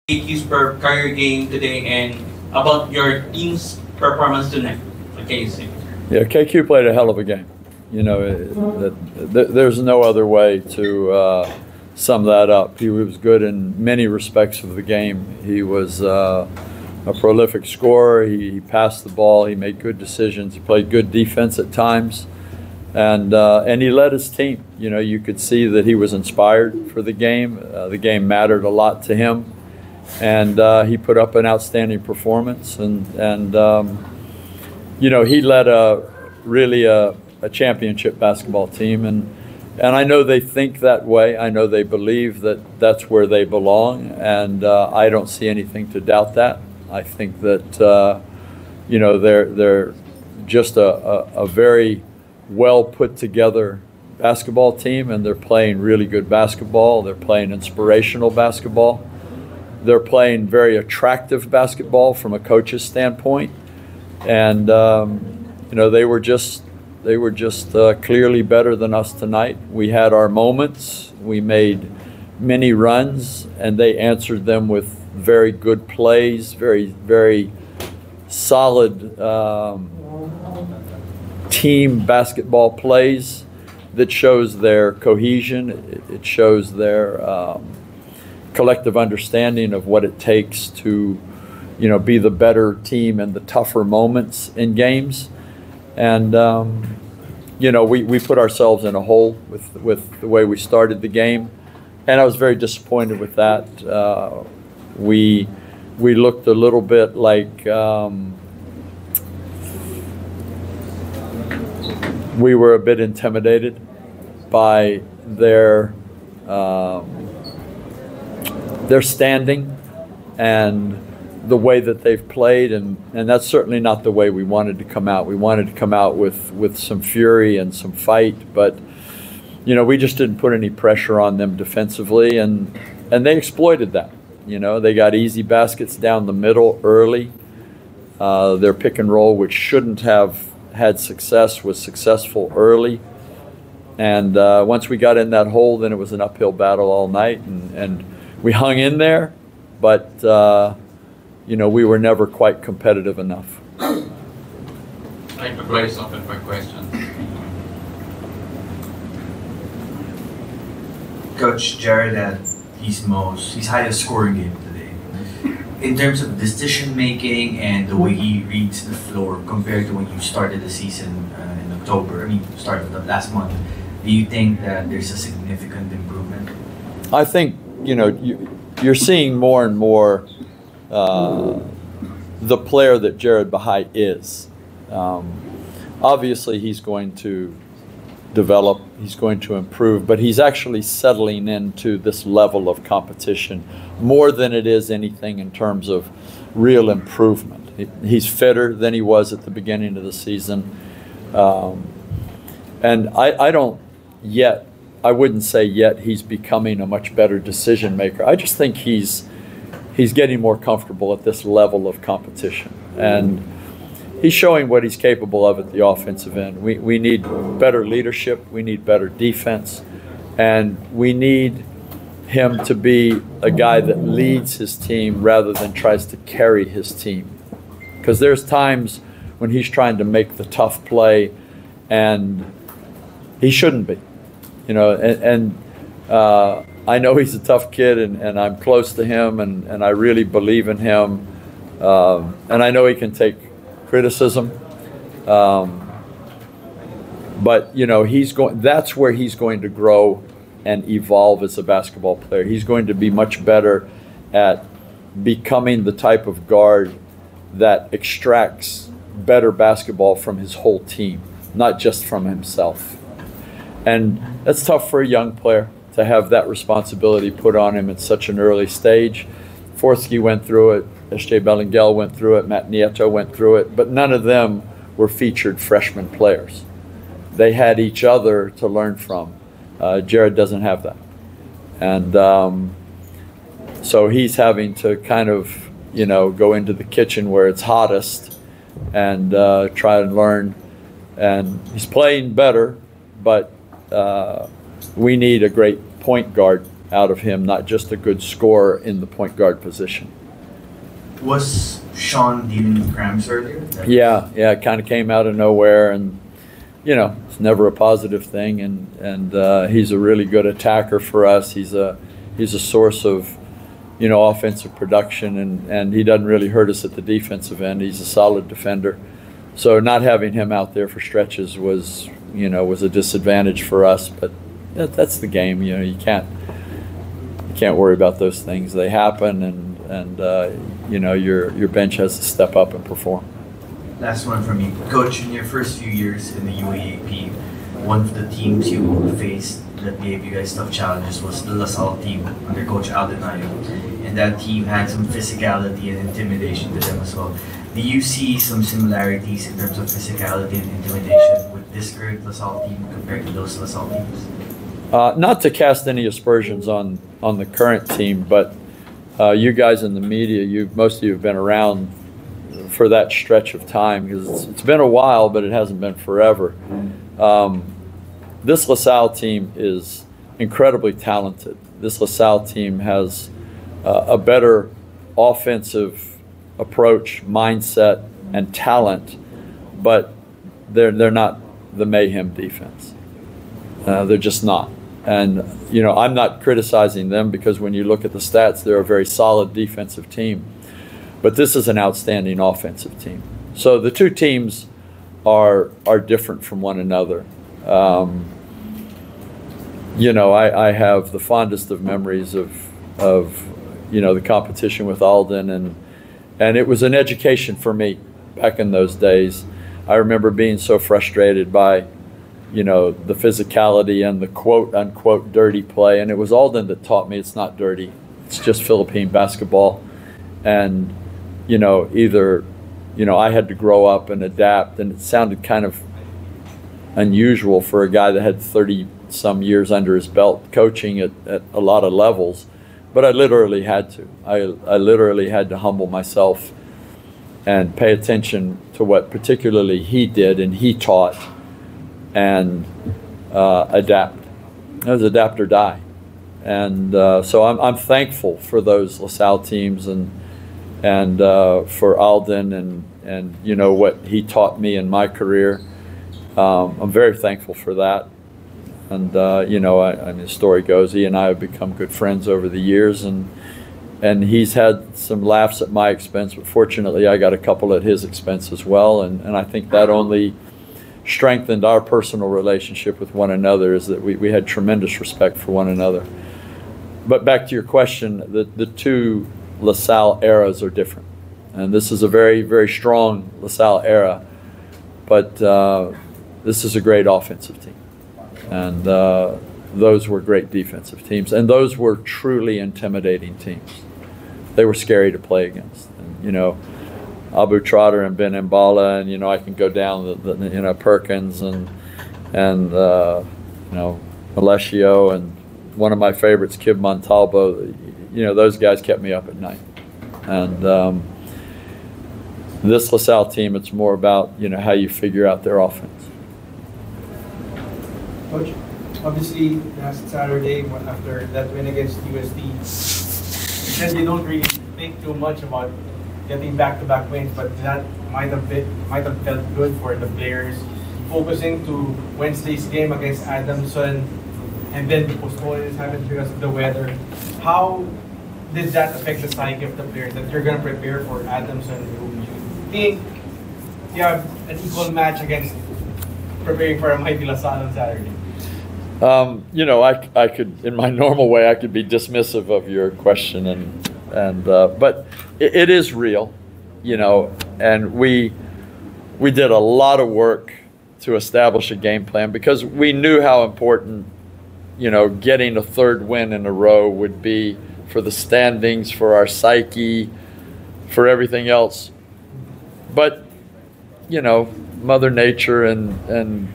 KQ's per career game today and about your team's performance tonight. What can you say? Yeah, KQ played a hell of a game. You know, there's no other way to sum that up. He was good in many respects of the game. He was a prolific scorer. He passed the ball. He made good decisions. He played good defense at times, and he led his team. You know, you could see that he was inspired for the game. The game mattered a lot to him, and he put up an outstanding performance. And you know, he led really a championship basketball team, and I know they think that way. I know they believe that that's where they belong, and I don't see anything to doubt that. I think that you know, they're just a very well put together basketball team, and they're playing really good basketball. They're playing inspirational basketball. They're playing very attractive basketball from a coach's standpoint, and you know, they were just clearly better than us tonight. We had our moments. We made many runs, and they answered them with very good plays, very solid team basketball plays that shows their cohesion. It shows their collective understanding of what it takes to, you know, be the better team in the tougher moments in games. And you know, we put ourselves in a hole with the way we started the game, and I was very disappointed with that. We looked a little bit like we were a bit intimidated by their standing and the way that they've played, and that's certainly not the way we wanted to come out. We wanted to come out with some fury and some fight, but you know, we just didn't put any pressure on them defensively, and they exploited that. You know, they got easy baskets down the middle early. Their pick and roll, which shouldn't have had success, was successful early, and once we got in that hole, then it was an uphill battle all night, and we hung in there, but you know, we were never quite competitive enough. Like the place open for questions. Coach Jared had his highest scoring game today. In terms of decision making and the way he reads the floor compared to when you started the season in October, I mean, started the last month, do you think that there's a significant improvement? I think, you know, you're seeing more and more the player that Jared Bahai is. Obviously, he's going to develop, he's going to improve, but he's actually settling into this level of competition more than it is anything in terms of real improvement. He's fitter than he was at the beginning of the season. And I wouldn't say yet he's becoming a much better decision maker. I just think he's getting more comfortable at this level of competition, and he's showing what he's capable of at the offensive end. We need better leadership, we need better defense, and we need him to be a guy that leads his team rather than tries to carry his team. Because there's times when he's trying to make the tough play, and he shouldn't be. You know, and I know he's a tough kid, and I'm close to him, and I really believe in him, and I know he can take criticism, but you know, that's where he's going to grow and evolve as a basketball player. He's going to be much better at becoming the type of guard that extracts better basketball from his whole team, not just from himself. And that's tough for a young player to have that responsibility put on him at such an early stage. Forsky went through it, S.J. Belengel went through it, Matt Nieto went through it, but none of them were featured freshman players. They had each other to learn from. Jared doesn't have that. And so he's having to kind of, you know, go into the kitchen where it's hottest and try and learn. And he's playing better, but we need a great point guard out of him, not just a good scorer in the point guard position. Was Sean dealing with cramps earlier? Yeah, it kind of came out of nowhere, and it's never a positive thing. And he's a really good attacker for us. He's a source of offensive production, and he doesn't really hurt us at the defensive end. He's a solid defender. So not having him out there for stretches was a disadvantage for us. But that's the game. You can't worry about those things. They happen, and your bench has to step up and perform. Last one from me. Coach, in your first few years in the UAAP, one of the teams you faced that gave you guys tough challenges was the LaSalle team under Coach Ateneo. And that team had some physicality and intimidation to them as well. Do you see some similarities in terms of physicality and intimidation with this current LaSalle team compared to those LaSalle teams? Not to cast any aspersions on the current team, but you guys in the media, most of you have been around for that stretch of time, because it's been a while, but it hasn't been forever. This LaSalle team is incredibly talented. This LaSalle team has a better offensive approach, mindset, and talent, but they're not the mayhem defense. They're just not. And I'm not criticizing them, because when you look at the stats, they're a very solid defensive team. But this is an outstanding offensive team. So the two teams are different from one another. I have the fondest of memories of the competition with Alden, and it was an education for me back in those days. I remember being so frustrated by the physicality and the quote unquote dirty play, and it was Alden that taught me it's not dirty, it's just Philippine basketball. And either I had to grow up and adapt, and it sounded kind of unusual for a guy that had 30 some years under his belt coaching at a lot of levels, but I literally had to. I literally had to humble myself and pay attention to what particularly he did and he taught, and adapt. It was adapt or die. And so I'm thankful for those LaSalle teams and for Alden and what he taught me in my career. I'm very thankful for that. And the story goes, he and I have become good friends over the years, and he's had some laughs at my expense, but fortunately I got a couple at his expense as well. And I think that only strengthened our personal relationship with one another, is that we had tremendous respect for one another. But back to your question, the two LaSalle eras are different. And this is a very, very strong LaSalle era, but this is a great offensive team. And those were great defensive teams. And those were truly intimidating teams. They were scary to play against. And, Abu Trotter and Ben Mbala, and I can go down the Perkins and Alessio, and one of my favorites, Kib Montalvo. Those guys kept me up at night. And this LaSalle team, it's more about how you figure out their offense. Coach, obviously last Saturday after that win against USD, you said you don't really think too much about getting back-to-back wins, but that might have felt good for the players, focusing to Wednesday's game against Adamson, and then the postponement happened because of the weather. How did that affect the psyche of the players, that you're going to prepare for Adamson, who you think you have an equal match against preparing for a mighty LaSalle on Saturday? I could, in my normal way, I could be dismissive of your question, but it is real, and we did a lot of work to establish a game plan, because we knew how important, getting a third win in a row would be for the standings, for our psyche, for everything else. But, Mother Nature and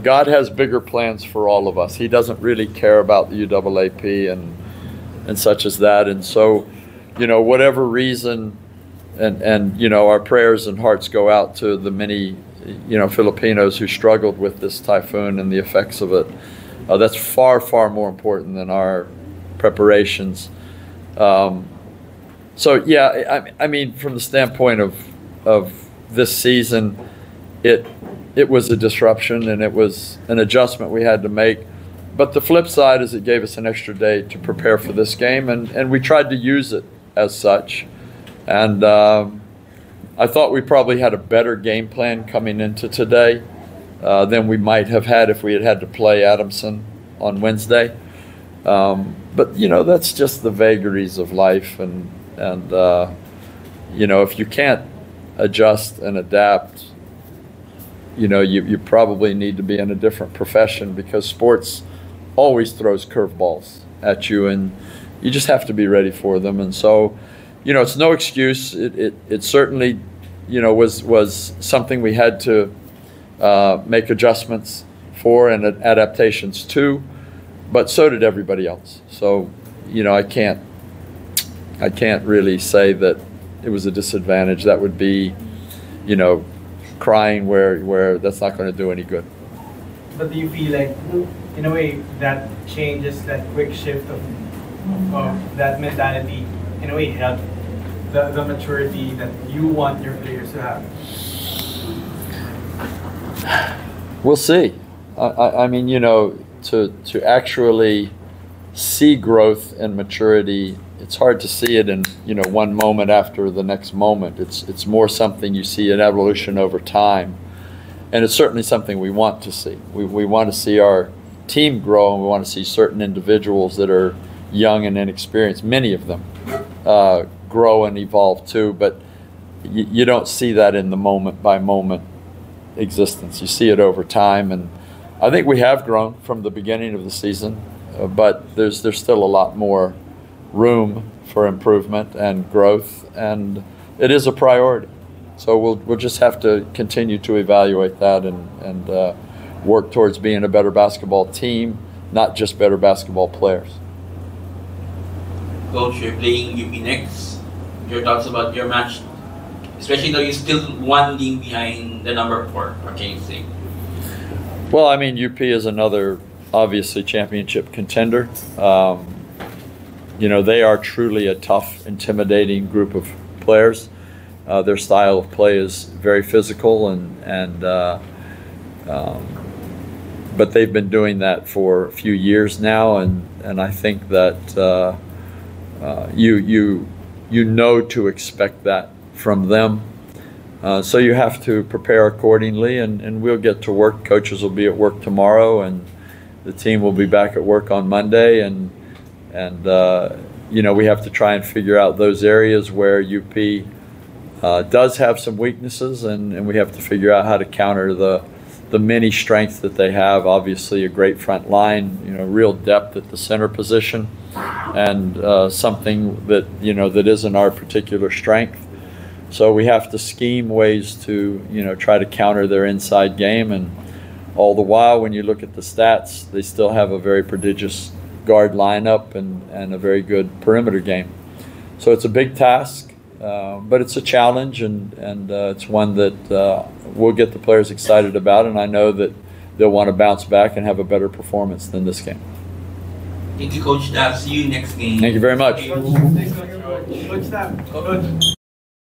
God has bigger plans for all of us. He doesn't really care about the UAAP and such as that. And so, whatever reason, and our prayers and hearts go out to the many, Filipinos who struggled with this typhoon and the effects of it. That's far, far more important than our preparations. So yeah, I mean, from the standpoint of this season, it was a disruption and it was an adjustment we had to make. But the flip side is it gave us an extra day to prepare for this game, and we tried to use it as such. And I thought we probably had a better game plan coming into today than we might have had if we had had to play Adamson on Wednesday. But, you know, that's just the vagaries of life. And you know, if you can't adjust and adapt, you know, you probably need to be in a different profession, because sports always throws curveballs at you, and you just have to be ready for them. And so, you know, it's no excuse. It certainly, you know, was something we had to make adjustments for and adaptations to, but so did everybody else. So, you know, I can't really say that it was a disadvantage. That would be, you know, crying where that's not going to do any good. But do you feel like, in a way, that changes, that quick shift of that mentality, in a way, help the maturity that you want your players to have? We'll see. I mean, you know, to actually see growth and maturity, it's hard to see it in, you know, one moment after the next moment. It's more something you see an evolution over time, and it's certainly something we want to see. We want to see our team grow, and we want to see certain individuals that are young and inexperienced, many of them, grow and evolve too. But you don't see that in the moment by moment existence. You see it over time, and I think we have grown from the beginning of the season, but there's still a lot more room for improvement and growth, and it is a priority. So we'll just have to continue to evaluate that and work towards being a better basketball team, not just better basketball players. Coach, you're playing UP next. Your thoughts about your match, especially though you're still one game behind the number 4. What can you say? Well, I mean, UP is another obviously championship contender. You know, they are truly a tough, intimidating group of players. Their style of play is very physical, but they've been doing that for a few years now, and I think that you know to expect that from them. So you have to prepare accordingly, and we'll get to work. Coaches will be at work tomorrow, and the team will be back at work on Monday, and you know, we have to try and figure out those areas where UP does have some weaknesses, and we have to figure out how to counter the many strengths that they have. Obviously, a great front line, you know, real depth at the center position, and something that, you know, that isn't our particular strength. So we have to scheme ways to, you know, try to counter their inside game, and all the while, when you look at the stats, they still have a very prodigious guard lineup and a very good perimeter game. So it's a big task, but it's a challenge, and it's one that we'll get the players excited about, and I know that they'll want to bounce back and have a better performance than this game. Thank you, Coach Tab. See you next game. Thank you very much. Coach Tab.